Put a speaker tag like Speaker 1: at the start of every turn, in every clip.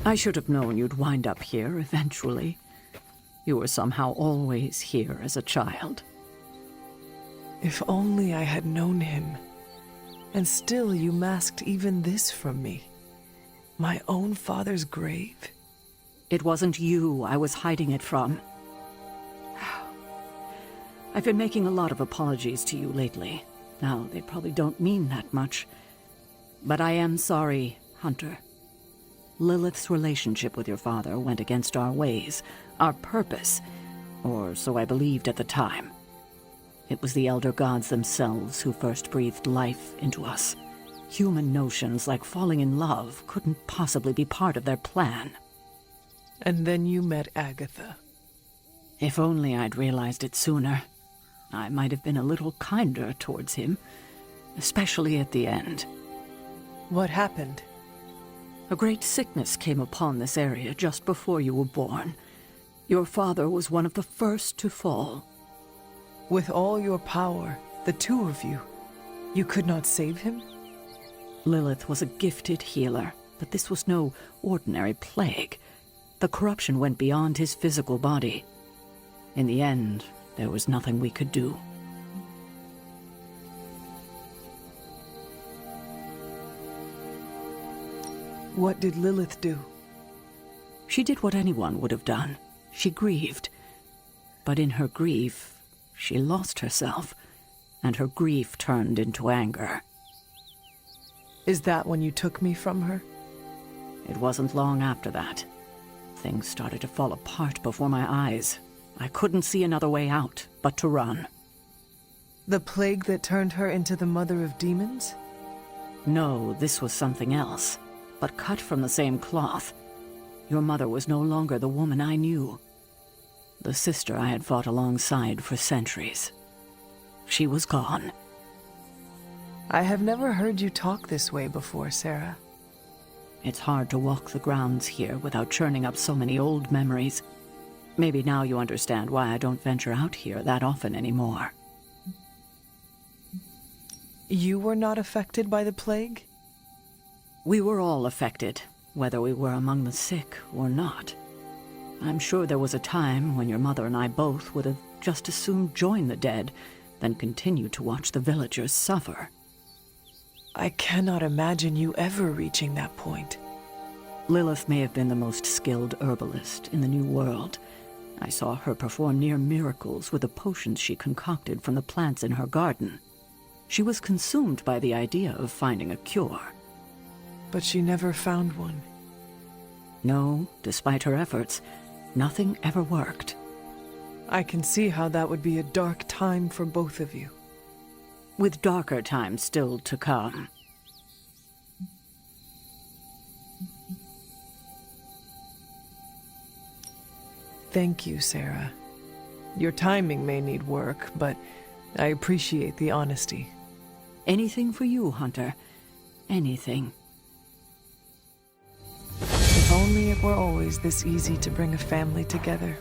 Speaker 1: I should have known you'd wind up here eventually. You were somehow always here as a child.
Speaker 2: If only I had known him. And still you masked even this from me. My own father's grave?
Speaker 1: It wasn't you I was hiding it from. I've been making a lot of apologies to you lately. Now, they probably don't mean that much. But I am sorry, Hunter. Lilith's relationship with your father went against our ways, our purpose, or so I believed at the time. It was the elder gods themselves who first breathed life into us. Human notions like falling in love couldn't possibly be part of their plan.
Speaker 2: And then you met Agatha.
Speaker 1: If only I'd realized it sooner. I might have been a little kinder towards him, especially at the end.
Speaker 2: What happened?
Speaker 1: A great sickness came upon this area just before you were born. Your father was one of the first to fall.
Speaker 2: With all your power, the two of you, you could not save him?
Speaker 1: Lilith was a gifted healer, but this was no ordinary plague. The corruption went beyond his physical body. In the end, there was nothing we could do.
Speaker 2: What did Lilith do?
Speaker 1: She did what anyone would have done. She grieved. But in her grief, she lost herself, and her grief turned into anger.
Speaker 2: Is that when you took me from her?
Speaker 1: It wasn't long after that. Things started to fall apart before my eyes. I couldn't see another way out but to run.
Speaker 2: The plague that turned her into the mother of demons?
Speaker 1: No, this was something else, but cut from the same cloth. Your mother was no longer the woman I knew. The sister I had fought alongside for centuries. She was gone.
Speaker 2: I have never heard you talk this way before, Sarah.
Speaker 1: It's hard to walk the grounds here without churning up so many old memories. Maybe now you understand why I don't venture out here that often anymore.
Speaker 2: You were not affected by the plague?
Speaker 1: We were all affected, whether we were among the sick or not. I'm sure there was a time when your mother and I both would have just as soon joined the dead than continue to watch the villagers suffer.
Speaker 2: I cannot imagine you ever reaching that point.
Speaker 1: Lilith may have been the most skilled herbalist in the New World. I saw her perform near miracles with the potions she concocted from the plants in her garden. She was consumed by the idea of finding a cure.
Speaker 2: But she never found one.
Speaker 1: No, despite her efforts, nothing ever worked.
Speaker 2: I can see how that would be a dark time for both of you.
Speaker 1: With darker times still to come.
Speaker 2: Thank you, Sarah. Your timing may need work, but I appreciate the honesty.
Speaker 1: Anything for you, Hunter. Anything.
Speaker 2: If only it were always this easy to bring a family together.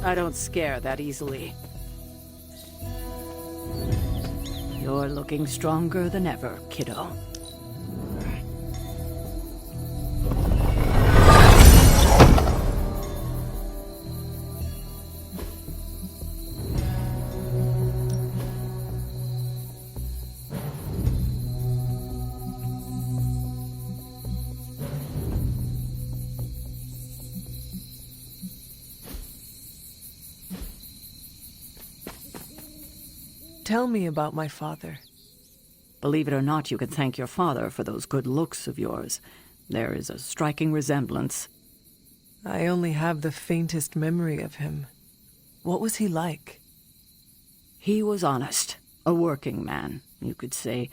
Speaker 1: I don't scare that easily. You're looking stronger than ever, kiddo.
Speaker 2: Tell me about my father.
Speaker 1: Believe it or not, you can thank your father for those good looks of yours. There is a striking resemblance.
Speaker 2: I only have the faintest memory of him. What was he like?
Speaker 1: He was honest, a working man, you could say,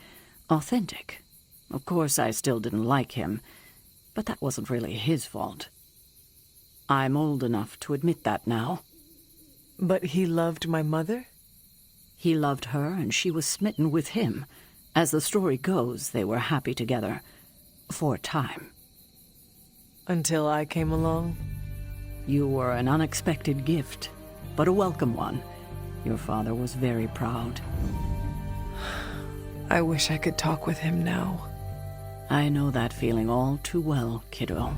Speaker 1: authentic. Of course, I still didn't like him, but that wasn't really his fault. I'm old enough to admit that now.
Speaker 2: But he loved my mother?
Speaker 1: He loved her, and she was smitten with him. As the story goes, they were happy together. For a time.
Speaker 2: Until I came along?
Speaker 1: You were an unexpected gift, but a welcome one. Your father was very proud.
Speaker 2: I wish I could talk with him now.
Speaker 1: I know that feeling all too well, kiddo.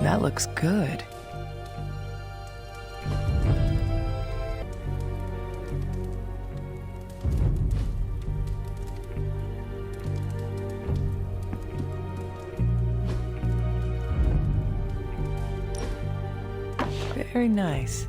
Speaker 2: That looks good. Very nice.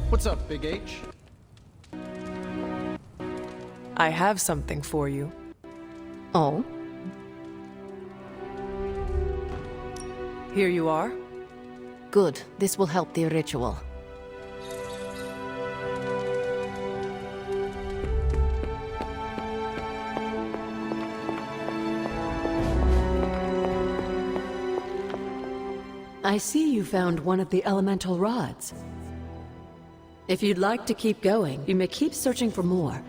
Speaker 3: What's up, Big H?
Speaker 2: I have something for you.
Speaker 1: Oh?
Speaker 2: Here you are.
Speaker 4: Good. This will help the ritual.
Speaker 1: I see you found one of the elemental rods. If you'd like to keep going, you may keep searching for more.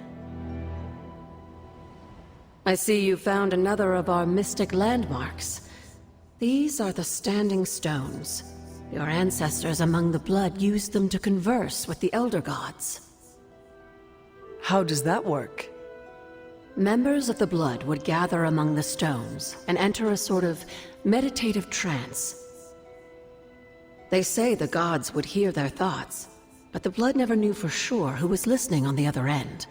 Speaker 1: I see you found another of our mystic landmarks. These are the Standing Stones. Your ancestors among the blood used them to converse with the Elder Gods.
Speaker 2: How does that work?
Speaker 1: Members of the blood would gather among the stones and enter a sort of meditative trance. They say the gods would hear their thoughts, but the blood never knew for sure who was listening on the other end.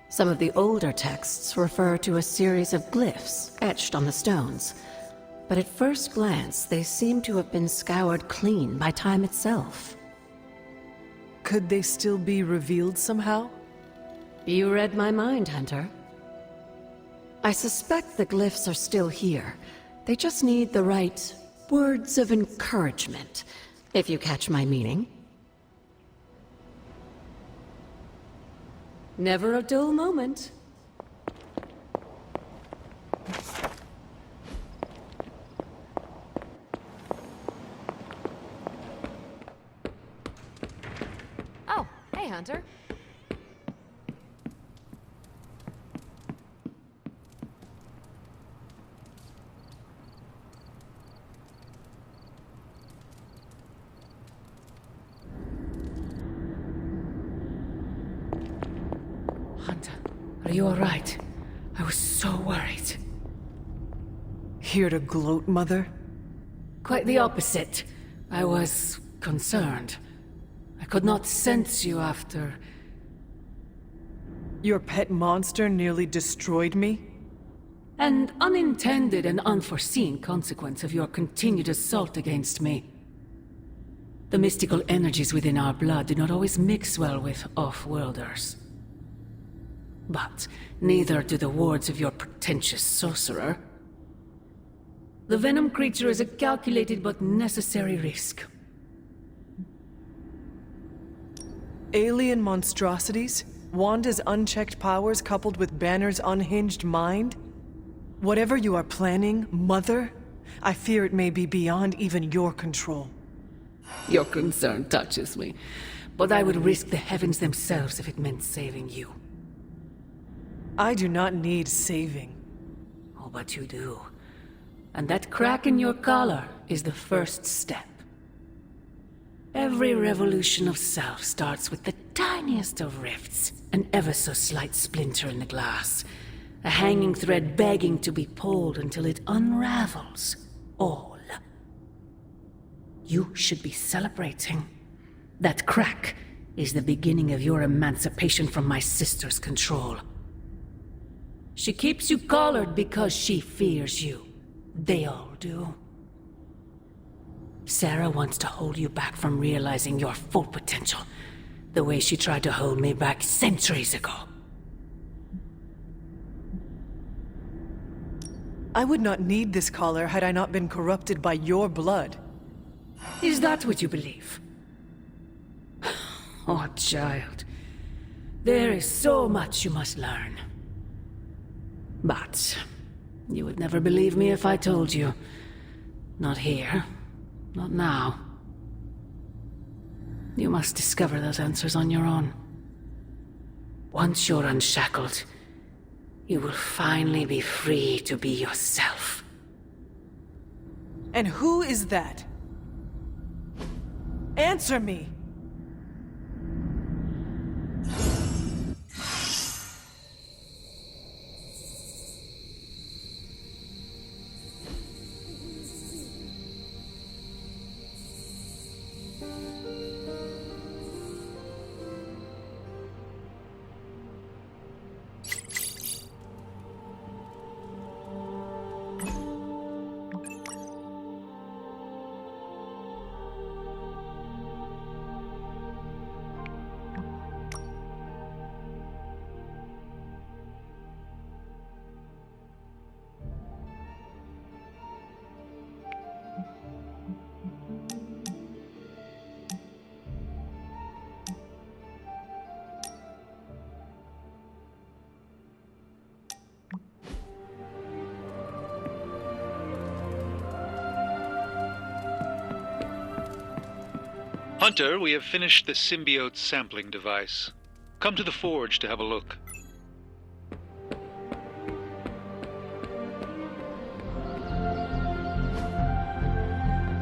Speaker 1: Some of the older texts refer to a series of glyphs etched on the stones, but at first glance they seem to have been scoured clean by time itself.
Speaker 2: Could they still be revealed somehow?
Speaker 1: You read my mind, Hunter. I suspect the glyphs are still here. They just need the right words of encouragement, if you catch my meaning. Never a dull moment.
Speaker 4: Oh, hey, Hunter.
Speaker 1: Hunter, are you all right? I was so worried.
Speaker 2: Here to gloat, Mother?
Speaker 1: Quite the opposite. I was concerned. I could not sense you after...
Speaker 2: Your pet monster nearly destroyed me?
Speaker 1: An unintended and unforeseen consequence of your continued assault against me. The mystical energies within our blood do not always mix well with off-worlders. But neither do the wards of your pretentious sorcerer. The Venom creature is a calculated but necessary risk.
Speaker 2: Alien monstrosities? Wanda's unchecked powers coupled with Banner's unhinged mind? Whatever you are planning, Mother, I fear it may be beyond even your control.
Speaker 1: Your concern touches me, but I would risk the heavens themselves if it meant saving you.
Speaker 2: I do not need saving.
Speaker 1: Oh, but you do. And that crack in your collar is the first step. Every revolution of self starts with the tiniest of rifts, an ever so slight splinter in the glass, a hanging thread begging to be pulled until it unravels all.
Speaker 5: You should be celebrating. That crack is the beginning of your emancipation from my sister's control. She keeps you collared because she fears you. They all do. Sarah wants to hold you back from realizing your full potential, the way she tried to hold me back centuries ago.
Speaker 2: I would not need this collar had I not been corrupted by your blood.
Speaker 5: Is that what you believe? Oh, child. There is so much you must learn. But you would never believe me if I told you. Not here. Not now. You must discover those answers on your own. Once you're unshackled, you will finally be free to be yourself.
Speaker 2: And who is that? Answer me!
Speaker 6: Hunter, we have finished the symbiote sampling device. Come to the forge to have a look.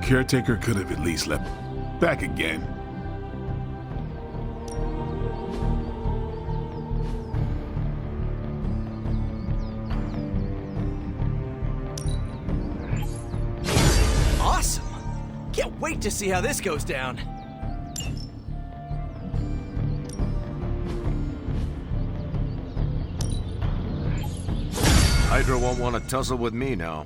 Speaker 7: Caretaker could have at least left. Back again.
Speaker 8: Awesome! Can't wait to see how this goes down.
Speaker 9: Hydra won't want to tussle with me now.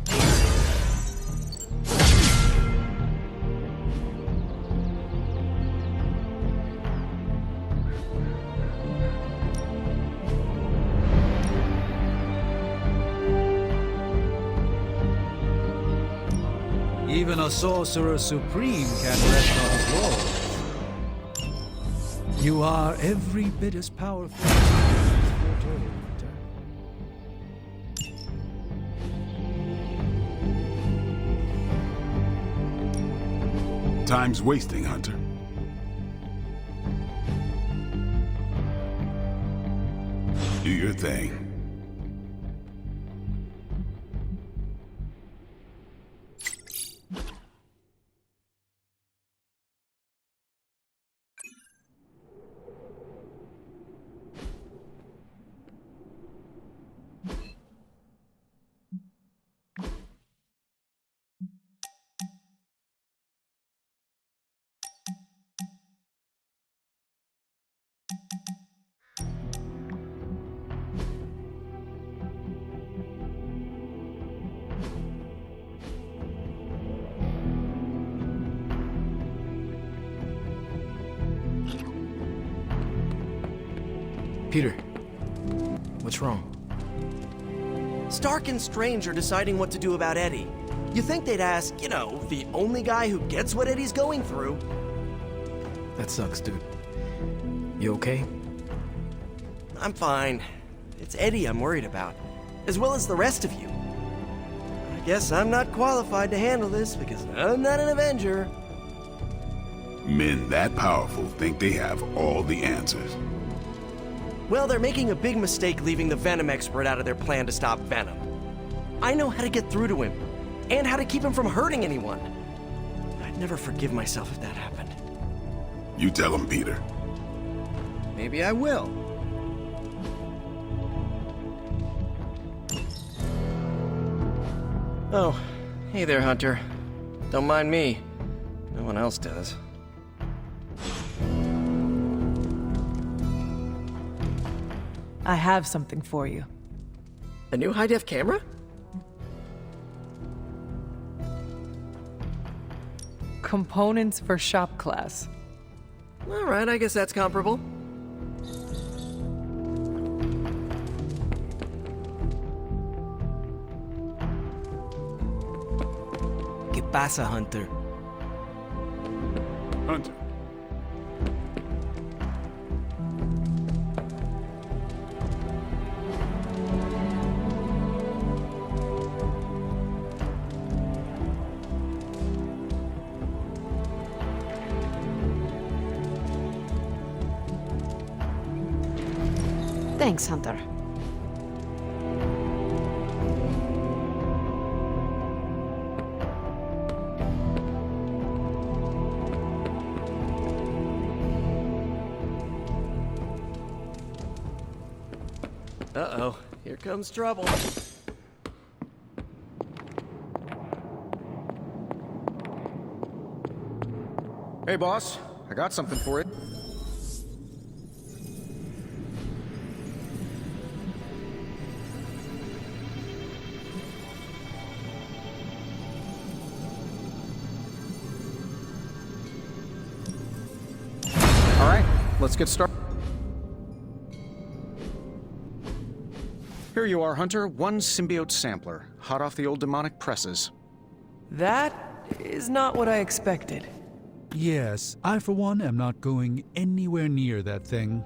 Speaker 10: Even a sorcerer supreme can rest on his laurels. You are every bit as powerful as foretold, Hunter.
Speaker 7: Time's wasting, Hunter. Do your thing.
Speaker 3: Peter, what's wrong?
Speaker 8: Stark and Strange are deciding what to do about Eddie. You think they'd ask, you know, the only guy who gets what Eddie's going through.
Speaker 3: That sucks, dude. You okay?
Speaker 8: I'm fine. It's Eddie I'm worried about, as well as the rest of you. I guess I'm not qualified to handle this because I'm not an Avenger.
Speaker 7: Men that powerful think they have all the answers.
Speaker 8: Well, they're making a big mistake leaving the Venom expert out of their plan to stop Venom. I know how to get through to him, and how to keep him from hurting anyone. I'd never forgive myself if that happened.
Speaker 7: You tell him, Peter.
Speaker 3: Maybe I will.
Speaker 8: Oh, hey there, Hunter. Don't mind me. No one else does.
Speaker 2: I have something for you.
Speaker 8: A new high-def camera?
Speaker 2: Components for shop class.
Speaker 8: Alright, I guess that's comparable. ¿Qué pasa, Hunter?
Speaker 7: Hunter.
Speaker 4: Thanks, Hunter.
Speaker 8: Uh-oh, here comes trouble.
Speaker 9: Hey, boss. I got something for you. All right, let's get started. Here you are, Hunter. One symbiote sampler, hot off the old demonic presses.
Speaker 2: That is not what I expected.
Speaker 10: Yes, I for one am not going anywhere near that thing.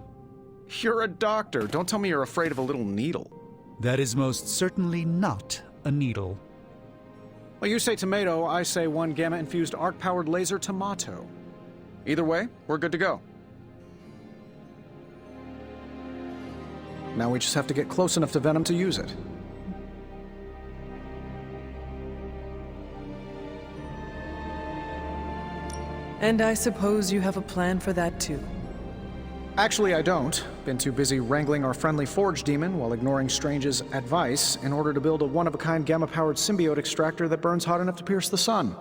Speaker 9: You're a doctor. Don't tell me you're afraid of a little needle.
Speaker 10: That is most certainly not a needle.
Speaker 9: Well, you say tomato, I say one gamma-infused arc-powered laser tomato. Either way, we're good to go. Now we just have to get close enough to Venom to use it.
Speaker 2: And I suppose you have a plan for that too.
Speaker 9: Actually, I don't. Been too busy wrangling our friendly Forge demon while ignoring Strange's advice in order to build a one-of-a-kind gamma-powered symbiote extractor that burns hot enough to pierce the sun.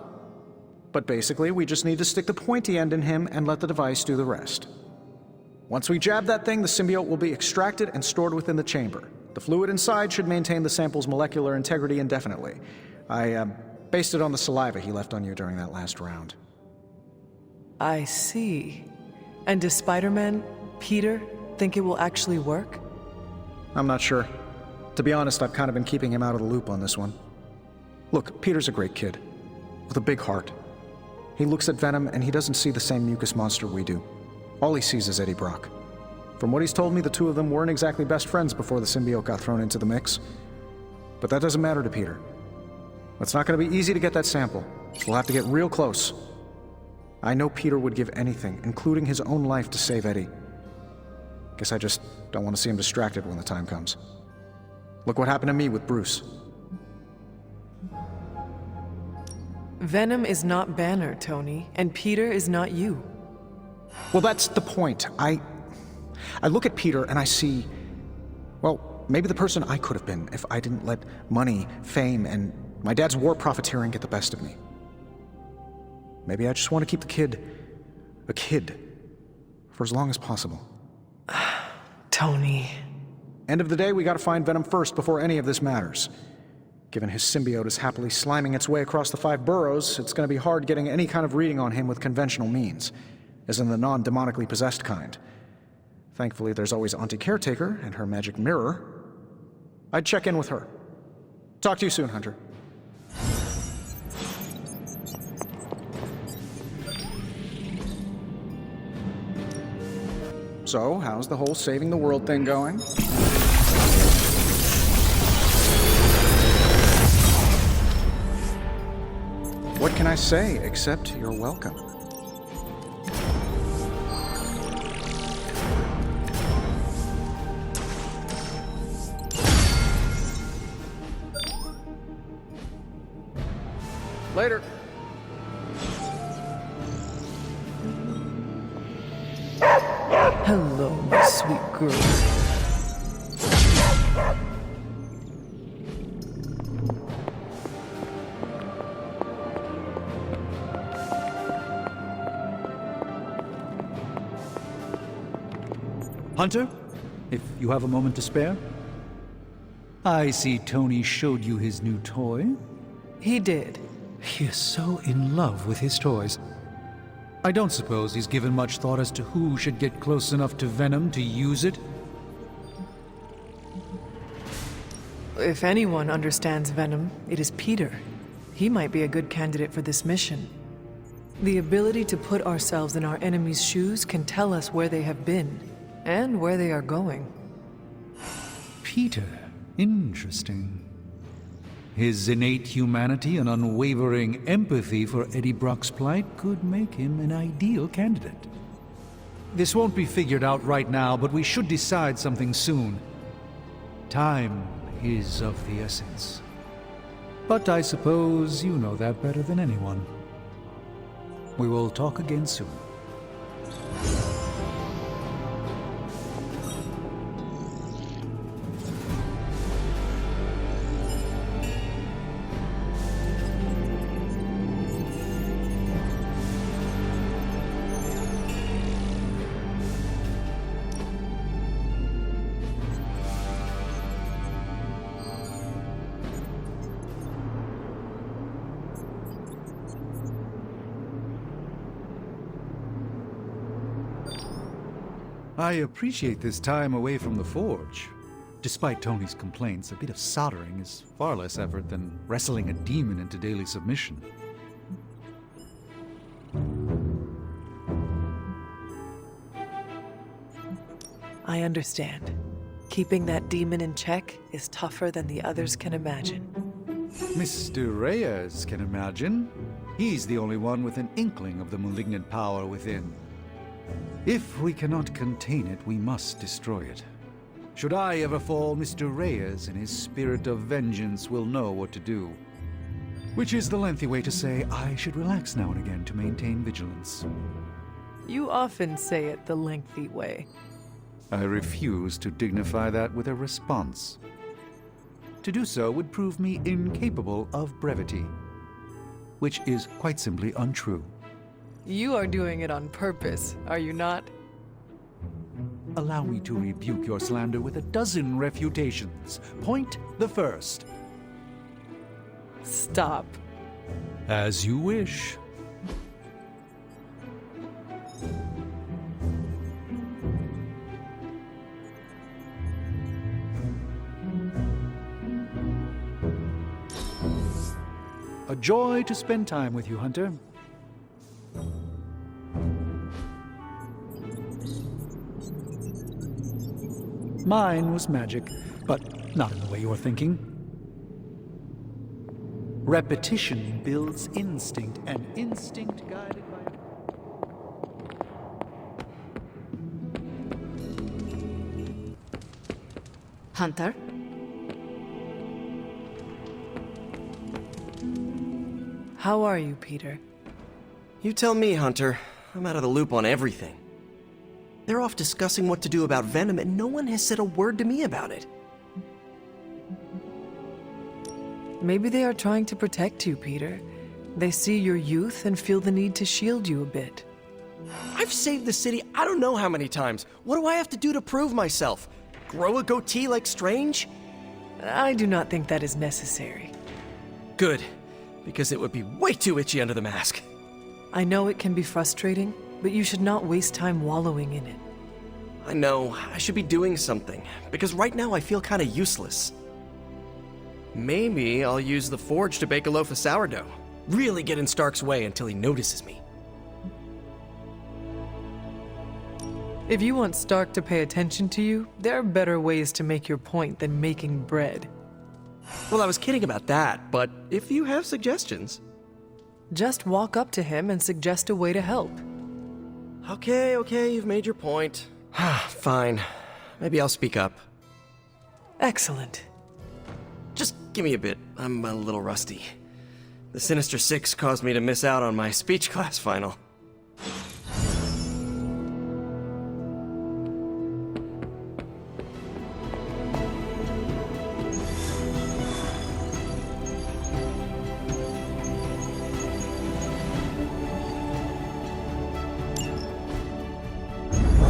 Speaker 9: But basically, we just need to stick the pointy end in him and let the device do the rest. Once we jab that thing, the symbiote will be extracted and stored within the chamber. The fluid inside should maintain the sample's molecular integrity indefinitely. I based it on the saliva he left on you during that last round.
Speaker 2: I see. And does Spider-Man, Peter, think it will actually work?
Speaker 9: I'm not sure. To be honest, I've kind of been keeping him out of the loop on this one. Look, Peter's a great kid, with a big heart. He looks at Venom and he doesn't see the same mucus monster we do. All he sees is Eddie Brock. From what he's told me, the two of them weren't exactly best friends before the symbiote got thrown into the mix. But that doesn't matter to Peter. It's not going to be easy to get that sample. We'll have to get real close. I know Peter would give anything, including his own life, to save Eddie. Guess I just don't want to see him distracted when the time comes. Look what happened to me with Bruce.
Speaker 2: Venom is not Banner, Tony, and Peter is not you.
Speaker 9: Well, that's the point. I look at Peter and I see, well, maybe the person I could have been if I didn't let money, fame, and my dad's war profiteering get the best of me. Maybe I just want to keep the kid a kid for as long as possible.
Speaker 2: Tony.
Speaker 9: End of the day, we gotta find Venom first before any of this matters. Given his symbiote is happily sliming its way across the 5 boroughs, it's gonna be hard getting any kind of reading on him with conventional means, as in the non-demonically possessed kind. Thankfully, there's always Auntie Caretaker and her magic mirror. I'd check in with her. Talk to you soon, Hunter. So, how's the whole saving the world thing going? What can I say except you're welcome? Later.
Speaker 2: Hello, my sweet girl.
Speaker 10: Hunter, if you have a moment to spare. I see Tony showed you his new toy.
Speaker 2: He did.
Speaker 10: He is so in love with his toys. I don't suppose he's given much thought as to who should get close enough to Venom to use it.
Speaker 2: If anyone understands Venom, it is Peter. He might be a good candidate for this mission. The ability to put ourselves in our enemies' shoes can tell us where they have been, and where they are going.
Speaker 10: Peter. Interesting. His innate humanity and unwavering empathy for Eddie Brock's plight could make him an ideal candidate. This won't be figured out right now, but we should decide something soon. Time is of the essence. But I suppose you know that better than anyone. We will talk again soon. I appreciate this time away from the forge. Despite Tony's complaints, a bit of soldering is far less effort than wrestling a demon into daily submission.
Speaker 2: I understand. Keeping that demon in check is tougher than the others can imagine.
Speaker 10: Mr. Reyes can imagine. He's the only one with an inkling of the malignant power within. If we cannot contain it, we must destroy it. Should I ever fall, Mr. Reyes, in his spirit of vengeance, will know what to do. Which is the lengthy way to say I should relax now and again to maintain vigilance.
Speaker 2: You often say it the lengthy way.
Speaker 10: I refuse to dignify that with a response. To do so would prove me incapable of brevity, which is quite simply untrue.
Speaker 2: You are doing it on purpose, are you not?
Speaker 10: Allow me to rebuke your slander with a dozen refutations. Point the first.
Speaker 2: Stop.
Speaker 10: As you wish. A joy to spend time with you, Hunter. Mine was magic, but not in the way you're thinking. Repetition builds instinct, and instinct guided by...
Speaker 4: Hunter?
Speaker 2: How are you, Peter?
Speaker 8: You tell me, Hunter. I'm out of the loop on everything. They're off discussing what to do about Venom, and no one has said a word to me about it.
Speaker 2: Maybe they are trying to protect you, Peter. They see your youth and feel the need to shield you a bit.
Speaker 8: I've saved the city I don't know how many times. What do I have to do to prove myself? Grow a goatee like Strange?
Speaker 2: I do not think that is necessary.
Speaker 8: Good, because it would be way too itchy under the mask.
Speaker 2: I know it can be frustrating, but you should not waste time wallowing in it.
Speaker 8: I know, I should be doing something, because right now I feel kinda useless. Maybe I'll use the forge to bake a loaf of sourdough. Really get in Stark's way until he notices me.
Speaker 2: If you want Stark to pay attention to you, there are better ways to make your point than making bread.
Speaker 8: Well, I was kidding about that, but if you have suggestions...
Speaker 2: Just walk up to him and suggest a way to help.
Speaker 8: Okay, you've made your point. Fine. Maybe I'll speak up.
Speaker 2: Excellent.
Speaker 8: Just give me a bit. I'm a little rusty. The Sinister Six caused me to miss out on my speech class final.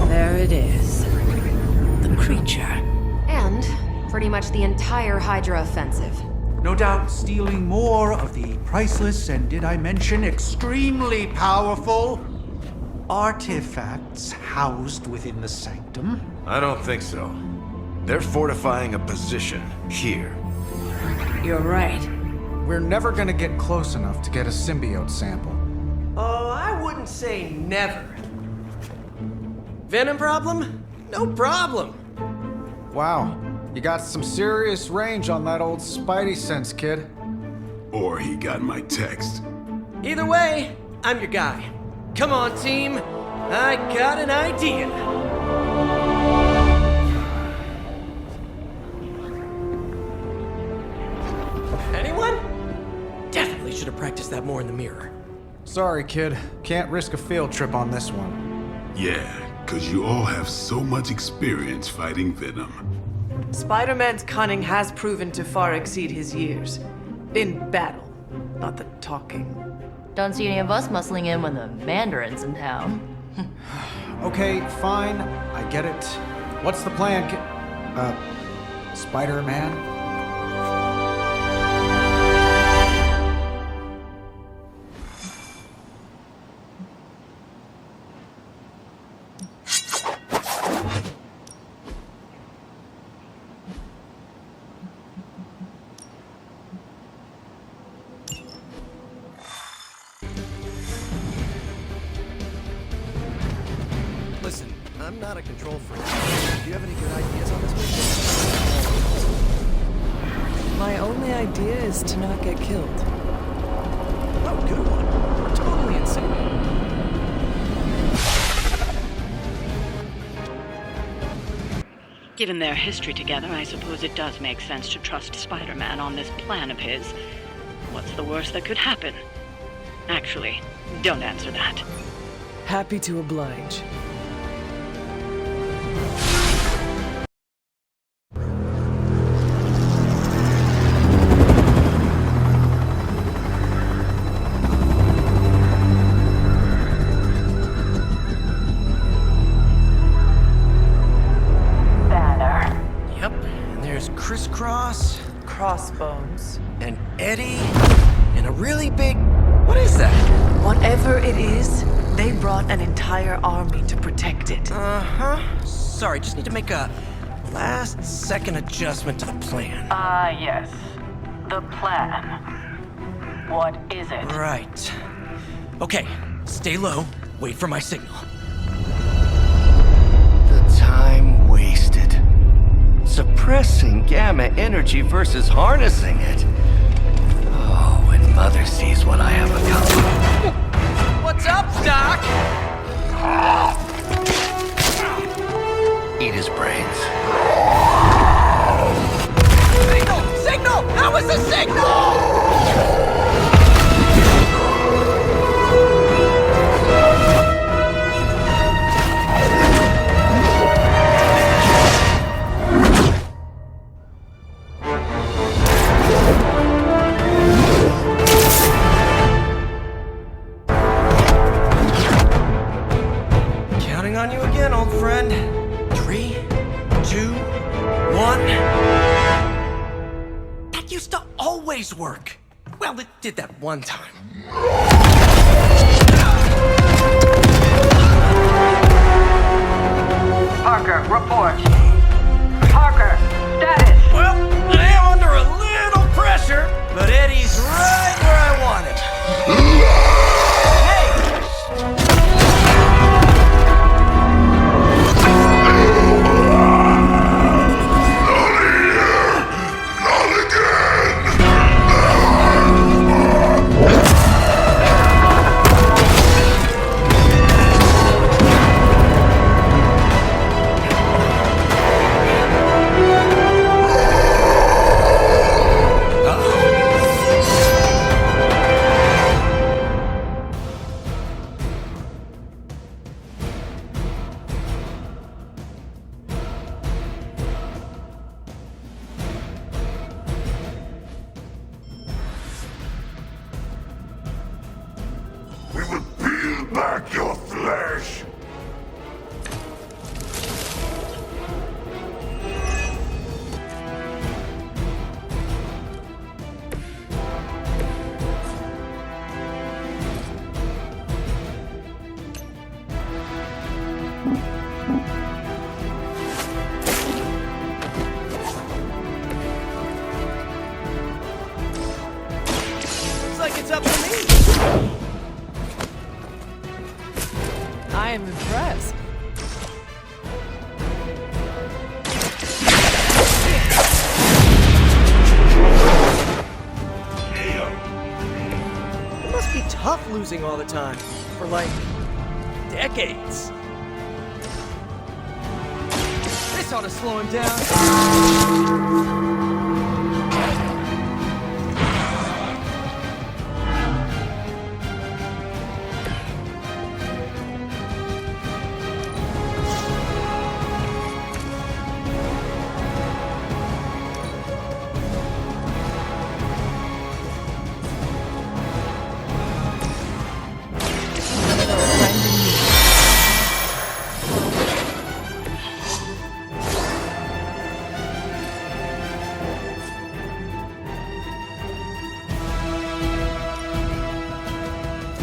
Speaker 1: There it is.
Speaker 5: danger.
Speaker 4: And pretty much the entire Hydra offensive.
Speaker 11: No doubt stealing more of the priceless and, did I mention, extremely powerful artifacts housed within the sanctum.
Speaker 12: I don't think so. They're fortifying a position here.
Speaker 5: You're right.
Speaker 9: We're never gonna get close enough to get a symbiote sample.
Speaker 8: Oh, I wouldn't say never. Venom problem? No problem.
Speaker 9: Wow, you got some serious range on that old Spidey sense, kid.
Speaker 7: Or he got my text.
Speaker 8: Either way, I'm your guy. Come on, team. I got an idea. Anyone? Definitely should have practiced that more in the mirror.
Speaker 9: Sorry, kid. Can't risk a field trip on this one.
Speaker 7: Yeah, 'cause you all have so much experience fighting Venom.
Speaker 2: Spider-Man's cunning has proven to far exceed his years. In battle, not the talking.
Speaker 13: Don't see any of us muscling in when the Mandarin's in town.
Speaker 9: Okay, fine. I get it. What's the plan, Spider-Man?
Speaker 8: Listen, I'm not a control freak. Do you have any good ideas on this mission?
Speaker 2: My only idea is to not get killed.
Speaker 8: Oh, good one. We're totally insane.
Speaker 1: Given their history together, I suppose it does make sense to trust Spider-Man on this plan of his. What's the worst that could happen? Actually, don't answer that.
Speaker 2: Happy to oblige.
Speaker 8: Yep, and there's Crisscross,
Speaker 2: Crossbones.
Speaker 8: and Eddie, and a really big... What is that?
Speaker 2: Whatever it is, they brought an entire army to protect it.
Speaker 8: Uh-huh. Sorry, just need to make a last-second adjustment to the plan.
Speaker 5: Yes. The plan. What is it?
Speaker 8: Right. Okay, stay low, wait for my signal. The time wasted. Suppressing gamma energy versus harnessing it. Oh, when Mother sees what I have accomplished. What's up, Doc? Eat his brains. Signal! Signal! That was a signal! Counting on you again, old friend. 3, 2, 1. That used to always work. Well, it did that one time.
Speaker 5: Parker, report. Parker, status.
Speaker 8: Well, I am under a little pressure, but Eddie's right where I want him. Hey!
Speaker 7: Not again!
Speaker 8: Looks like it's up to me.
Speaker 2: I am impressed.
Speaker 8: It must be tough losing all the time. For like, decades. This ought to slow him down.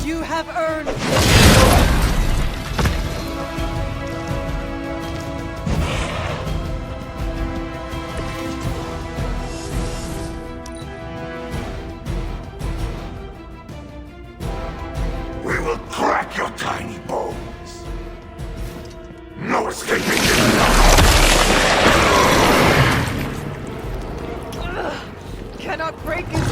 Speaker 2: You have earned.
Speaker 7: We will crack your tiny bones. No escaping
Speaker 2: Cannot break his.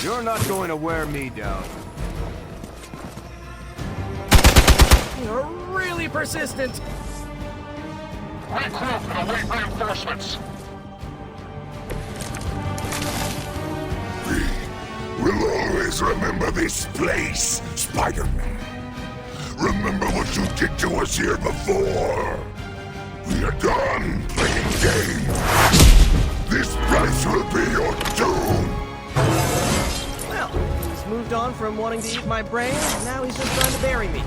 Speaker 12: You're not going to wear me down.
Speaker 8: You're really persistent.
Speaker 7: regroup and await reinforcements. We will always remember this place, Spider-Man. Remember what you did to us here before. We are done playing games. This place will be your doom.
Speaker 8: Well, he's moved on from wanting to eat my brain, and now he's just trying to bury me.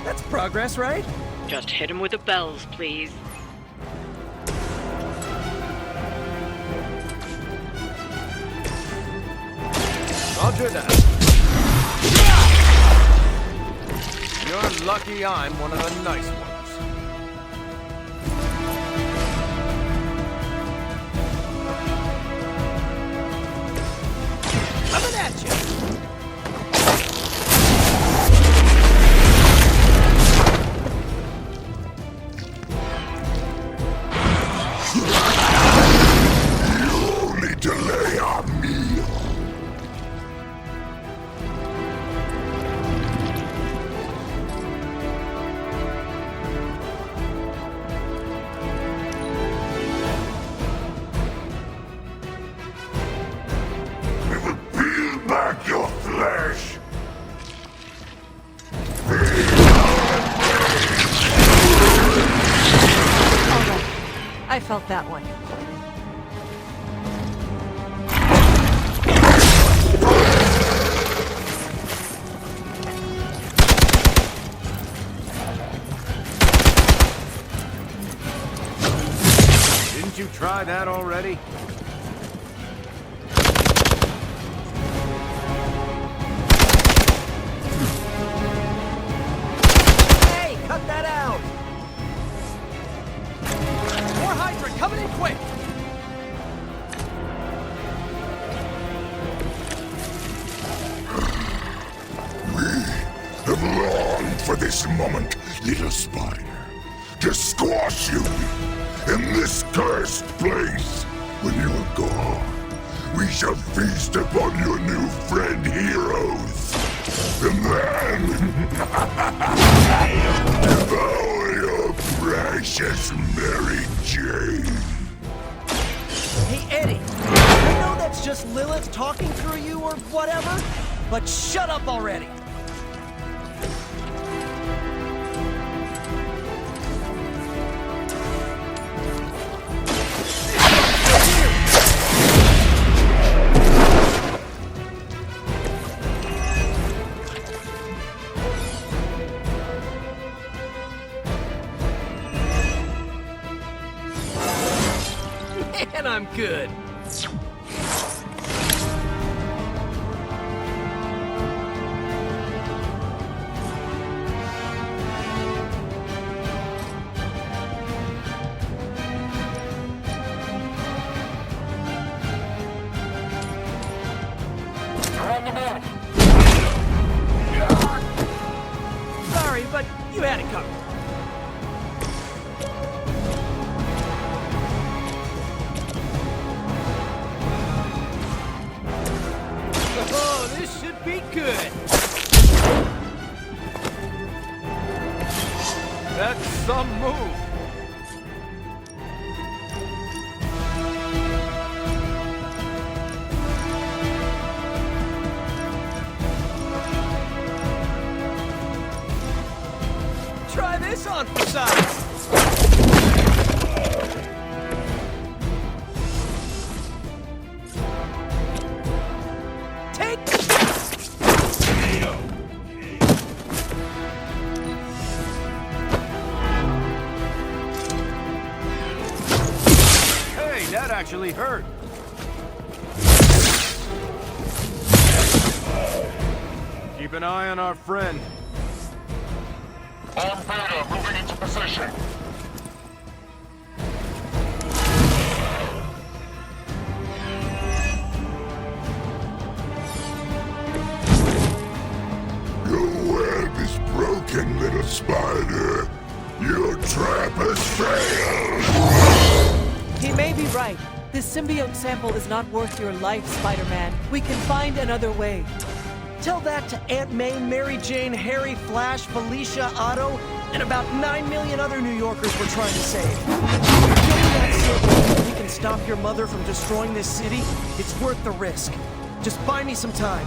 Speaker 8: That's progress, right?
Speaker 1: Just hit him with the bells, please.
Speaker 12: I'll do that. You're lucky I'm one of the nice ones.
Speaker 8: Coming at you!
Speaker 7: You only delay our meal. Back your flesh!
Speaker 2: Alright. I felt that one.
Speaker 12: Didn't you try that already?
Speaker 8: Cut that out! More Hydra coming in quick!
Speaker 7: We have longed for this moment, little spider. To squash you in this cursed place. When you are gone, we shall feast upon your new friend heroes. And then devour your precious Mary Jane.
Speaker 8: Hey, Eddie, I know that's just Lilith talking through you or whatever, but shut up already!
Speaker 3: And I'm good.
Speaker 8: Sorry, but you had it covered.
Speaker 3: Oh, this should be good. That's some move.
Speaker 8: Try this on for size. Take
Speaker 3: Hey, that actually hurt. Keep an eye on our friend.
Speaker 7: On Beta, moving into position. Your web is broken, little spider. Your trap has failed.
Speaker 2: He may be right. This symbiote sample is not worth your life, Spider-Man. We can find another way.
Speaker 8: Tell that to Aunt May, Mary Jane, Harry, Flash, Felicia, Otto, and about 9 million other New Yorkers we're trying to save. Give me that symbol. We can stop your mother from destroying this city. It's worth the risk. Just buy me some time.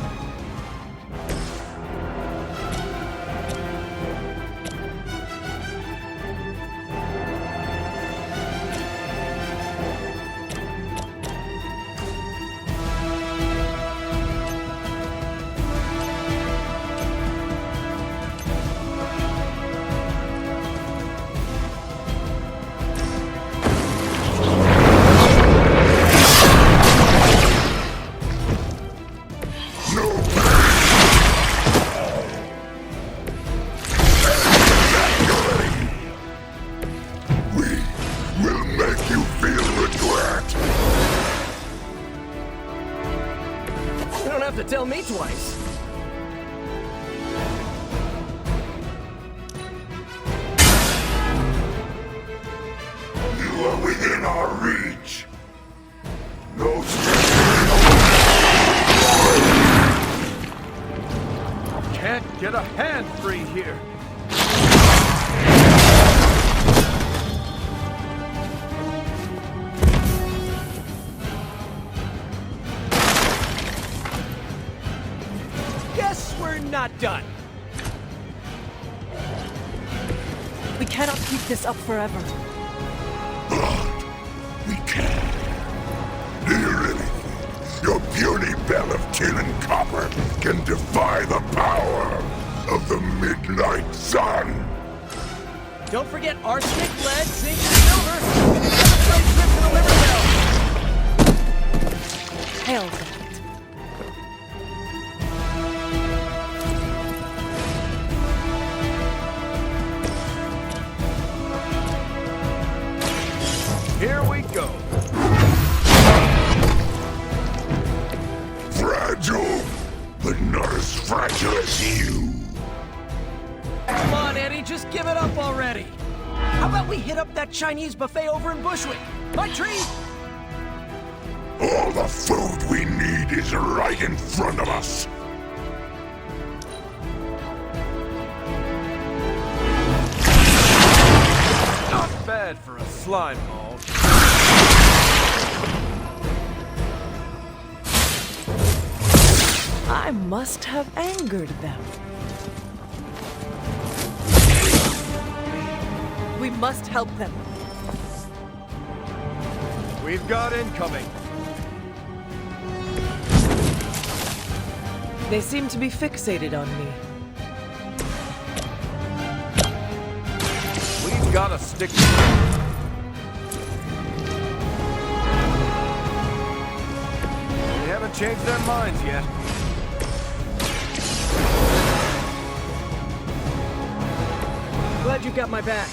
Speaker 8: Tell me twice.
Speaker 7: You are within our reach. No
Speaker 3: Can't get a hand free here.
Speaker 8: Not done.
Speaker 2: We cannot keep this up forever.
Speaker 7: But we can. Near anything, your puny bell of tin and copper can defy the power of the midnight sun.
Speaker 8: Don't forget arsenic, lead, zinc, and silver. Straight trip to the liver bell.
Speaker 2: Hail to that.
Speaker 3: Here we go.
Speaker 7: Fragile, but not as fragile as you.
Speaker 8: Come on, Eddie, just give it up already. How about we hit up that Chinese buffet over in Bushwick? My treat!
Speaker 7: All the food we need is right in front of us.
Speaker 3: Not bad for a slime ball.
Speaker 2: I must have angered them. We must help them.
Speaker 3: We've got incoming.
Speaker 2: They seem to be fixated on me.
Speaker 3: We've got to stick together. haven't changed their minds yet.
Speaker 14: Glad you got my back.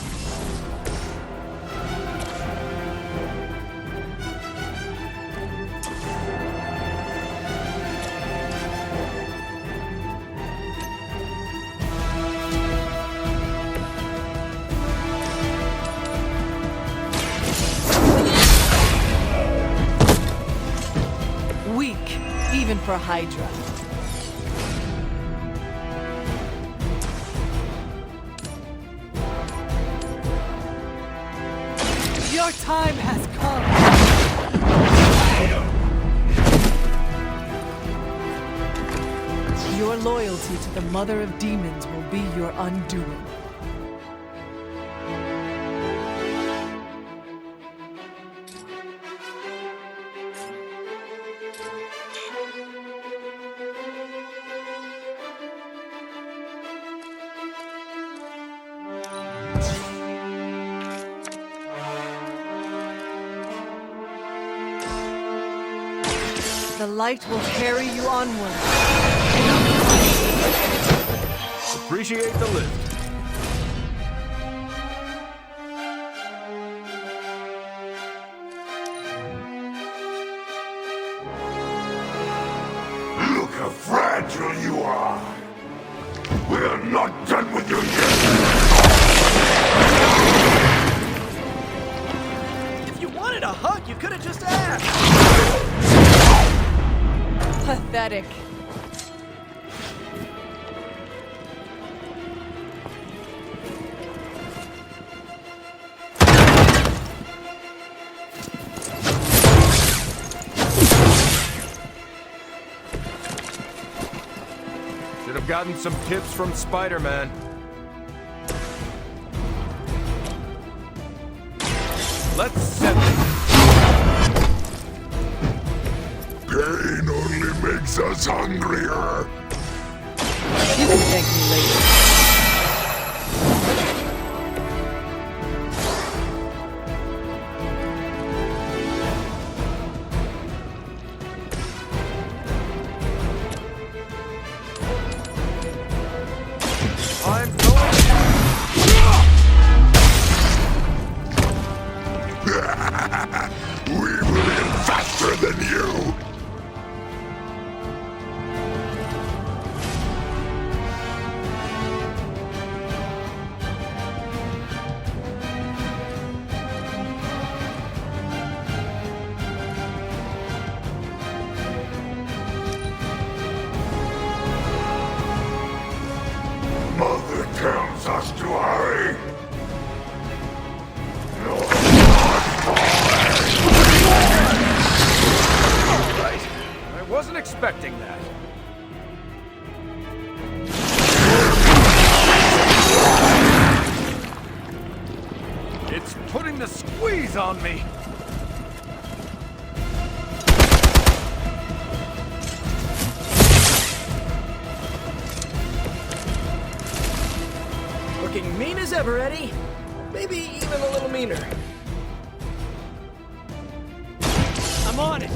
Speaker 2: Weak, even for Hydra. Your time has come. Your loyalty to the Mother of Demons will be your undoing. The light will carry you onward.
Speaker 3: Appreciate the lift.
Speaker 7: Look how fragile you are. We're not done with you yet.
Speaker 14: If you wanted a hug, you could have just asked.
Speaker 2: Pathetic.
Speaker 3: Should have gotten some tips from Spider-Man. Let's settle it.
Speaker 7: Pain only makes us hungrier.
Speaker 2: You can thank me later.
Speaker 3: I'm going.
Speaker 7: We will get faster than you. Mother tells us to hurry.
Speaker 3: Right. I wasn't expecting that. It's putting the squeeze on me.
Speaker 14: Looking mean as ever, Eddie. Maybe even a little meaner. I'm on it.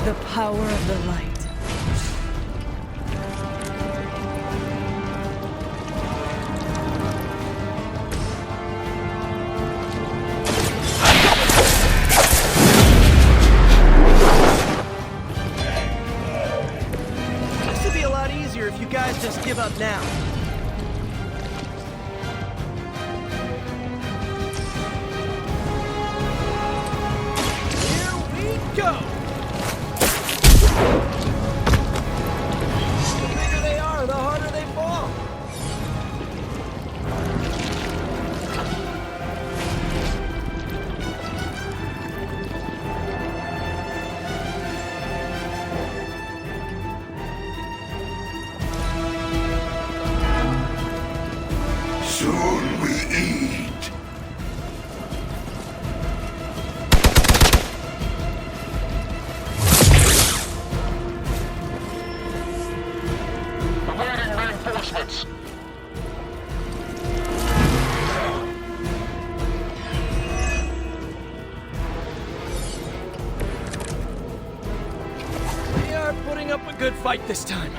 Speaker 2: The power of the light.
Speaker 14: This would be a lot easier if you guys just give up now. Here we go! The bigger they are, the harder they fall.
Speaker 7: Soon we eat.
Speaker 15: Awaiting reinforcements.
Speaker 14: We are putting up a good fight this time.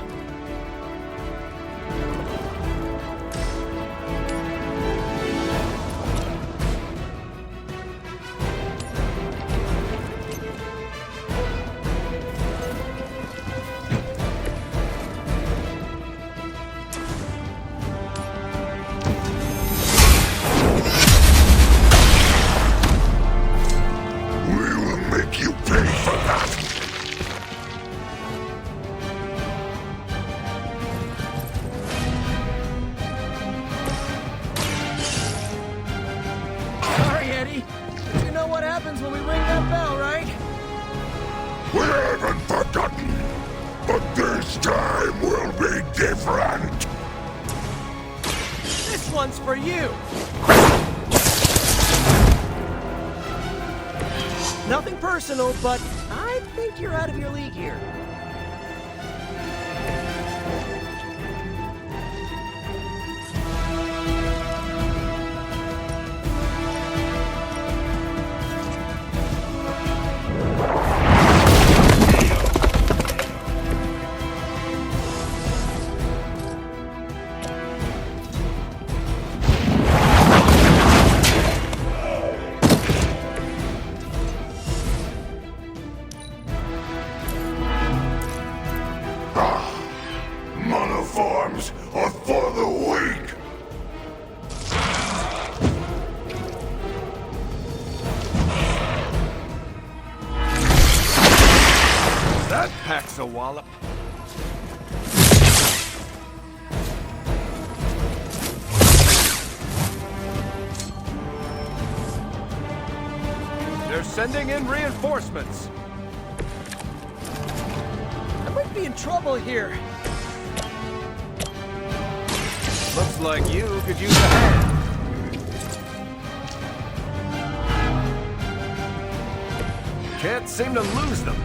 Speaker 14: Nothing personal, but I think you're out of your league here.
Speaker 7: Monoforms are for the weak!
Speaker 12: That packs a wallop.
Speaker 3: They're sending in reinforcements.
Speaker 14: I might be in trouble here.
Speaker 3: Looks like you could use a hand. Can't seem to lose them.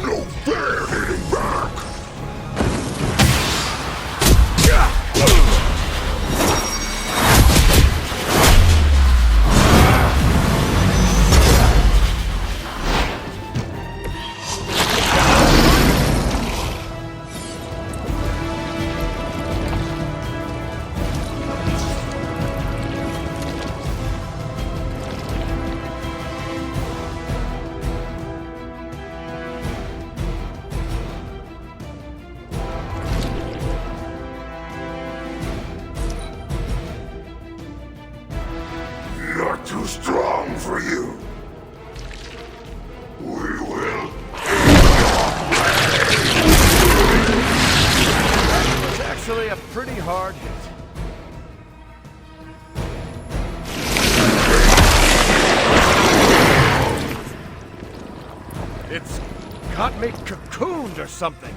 Speaker 7: No fair hitting back! Not too strong for you. We will.
Speaker 3: That was actually a pretty hard hit. It's got me cocooned or something.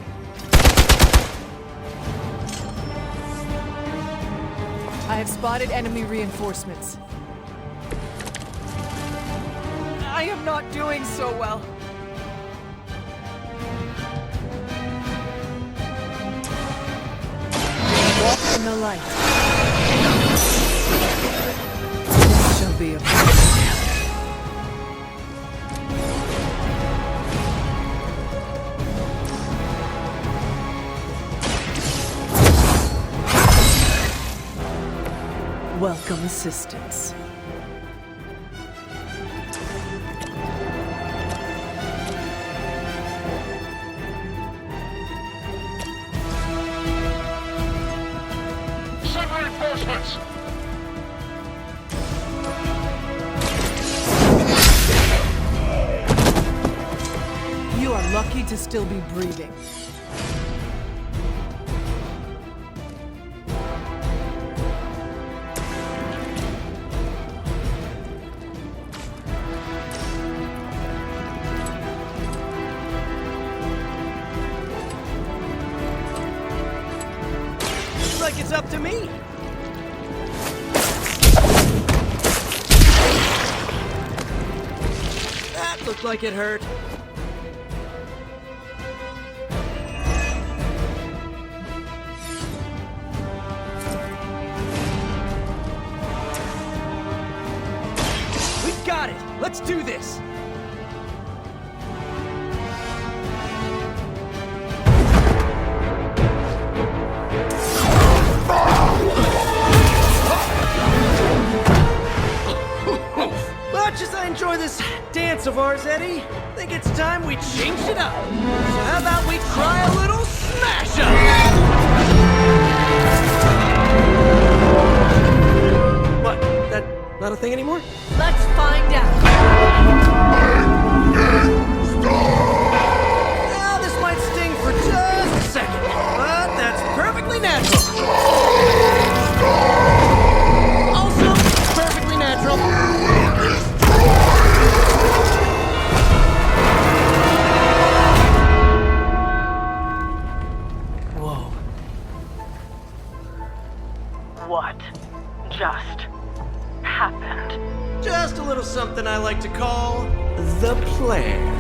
Speaker 2: I have spotted enemy reinforcements. I am not doing so well. Walk in the light. This shall be a welcome assistance.
Speaker 15: Send reinforcements!
Speaker 2: You are lucky to still be breathing.
Speaker 14: up to me. That looked like it hurt. We got it! Let's do this! Much as I enjoy this dance of ours, Eddie, I think it's time we changed it up. So how about we try a little smash up? What? That not a thing anymore?
Speaker 5: Let's find out.
Speaker 14: Now this might sting for just a second, but that's perfectly natural. Also, perfectly natural.
Speaker 5: What just happened?
Speaker 14: Just a little something I like to call the plan.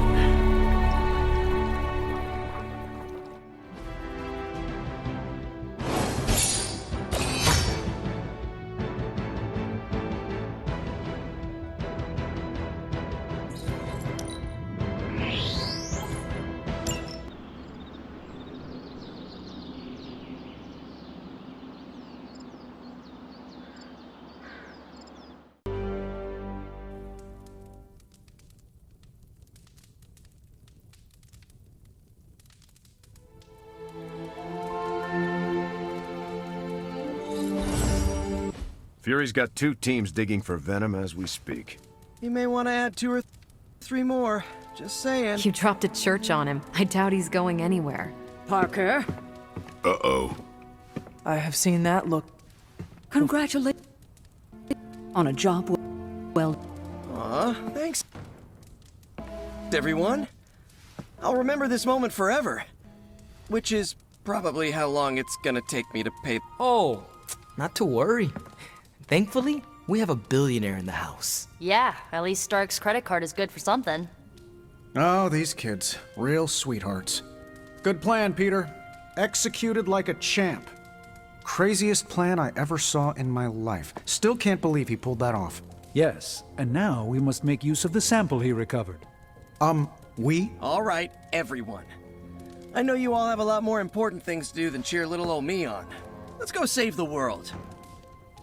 Speaker 12: Fury's got 2 teams digging for Venom as we speak.
Speaker 14: You may want to add 2 or 3 more. Just saying.
Speaker 4: You dropped a church on him. I doubt he's going anywhere.
Speaker 1: Parker,
Speaker 12: Uh-oh.
Speaker 2: I have seen that look.
Speaker 1: congratulations on a job well.
Speaker 14: Aw, thanks, everyone. I'll remember this moment forever. Which is probably how long it's gonna take me to pay.
Speaker 3: Oh, not to worry. Thankfully, we have a billionaire in the house.
Speaker 13: Yeah, at least Stark's credit card is good for something.
Speaker 9: Oh, these kids. Real sweethearts. Good plan, Peter. Executed like a champ. Craziest plan I ever saw in my life. Still can't believe he pulled that off.
Speaker 10: Yes, and now we must make use of the sample he recovered.
Speaker 9: We?
Speaker 14: All right, everyone. I know you all have a lot more important things to do than cheer little old me on. Let's go save the world.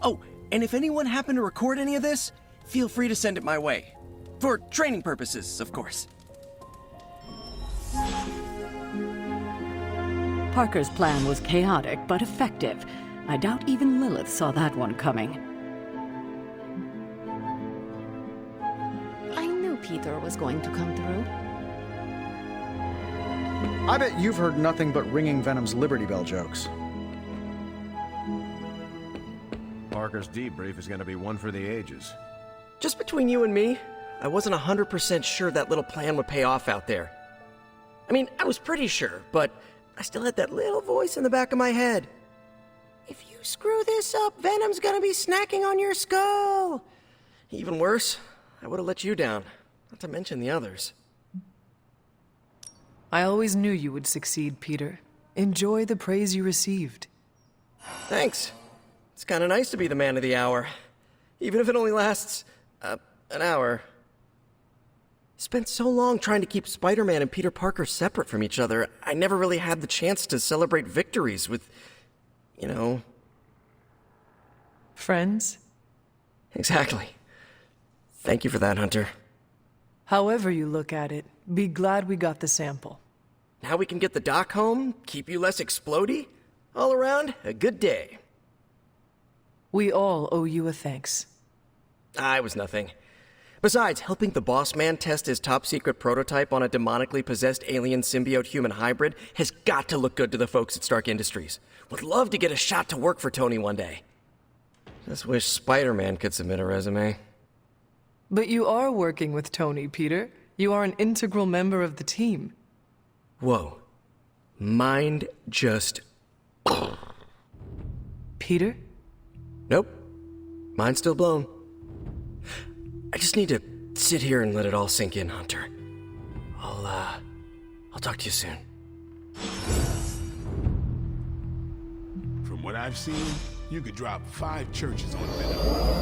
Speaker 14: Oh, and if anyone happened to record any of this, feel free to send it my way. For training purposes, of course.
Speaker 1: Parker's plan was chaotic but effective. I doubt even Lilith saw that one coming.
Speaker 4: I knew Peter was going to come through.
Speaker 9: I bet you've heard nothing but ringing Venom's Liberty Bell jokes.
Speaker 12: Parker's debrief is gonna be one for the ages.
Speaker 14: Just between you and me, I wasn't 100% sure that little plan would pay off out there. I mean, I was pretty sure, but I still had that little voice in the back of my head. If you screw this up, Venom's gonna be snacking on your skull. Even worse, I would have let you down, not to mention the others.
Speaker 2: I always knew you would succeed, Peter. Enjoy the praise you received.
Speaker 14: Thanks. It's kind of nice to be the man of the hour. Even if it only lasts, an hour. Spent so long trying to keep Spider-Man and Peter Parker separate from each other, I never really had the chance to celebrate victories with, you know...
Speaker 2: Friends?
Speaker 14: Exactly. Thank you for that, Hunter.
Speaker 2: However you look at it, be glad we got the sample.
Speaker 14: Now we can get the doc home, keep you less explodey. All around, a good day.
Speaker 2: We all owe you a thanks.
Speaker 14: I was nothing. Besides, helping the boss man test his top-secret prototype on a demonically possessed alien symbiote-human hybrid has got to look good to the folks at Stark Industries. Would love to get a shot to work for Tony one day. Just wish Spider-Man could submit a resume.
Speaker 2: But you are working with Tony, Peter. You are an integral member of the team.
Speaker 14: Whoa. Mind just...
Speaker 2: Peter?
Speaker 14: Nope. Mind's still blown. I just need to sit here and let it all sink in, Hunter. I'll talk to you soon.
Speaker 16: From what I've seen, you could drop 5 churches on Venom.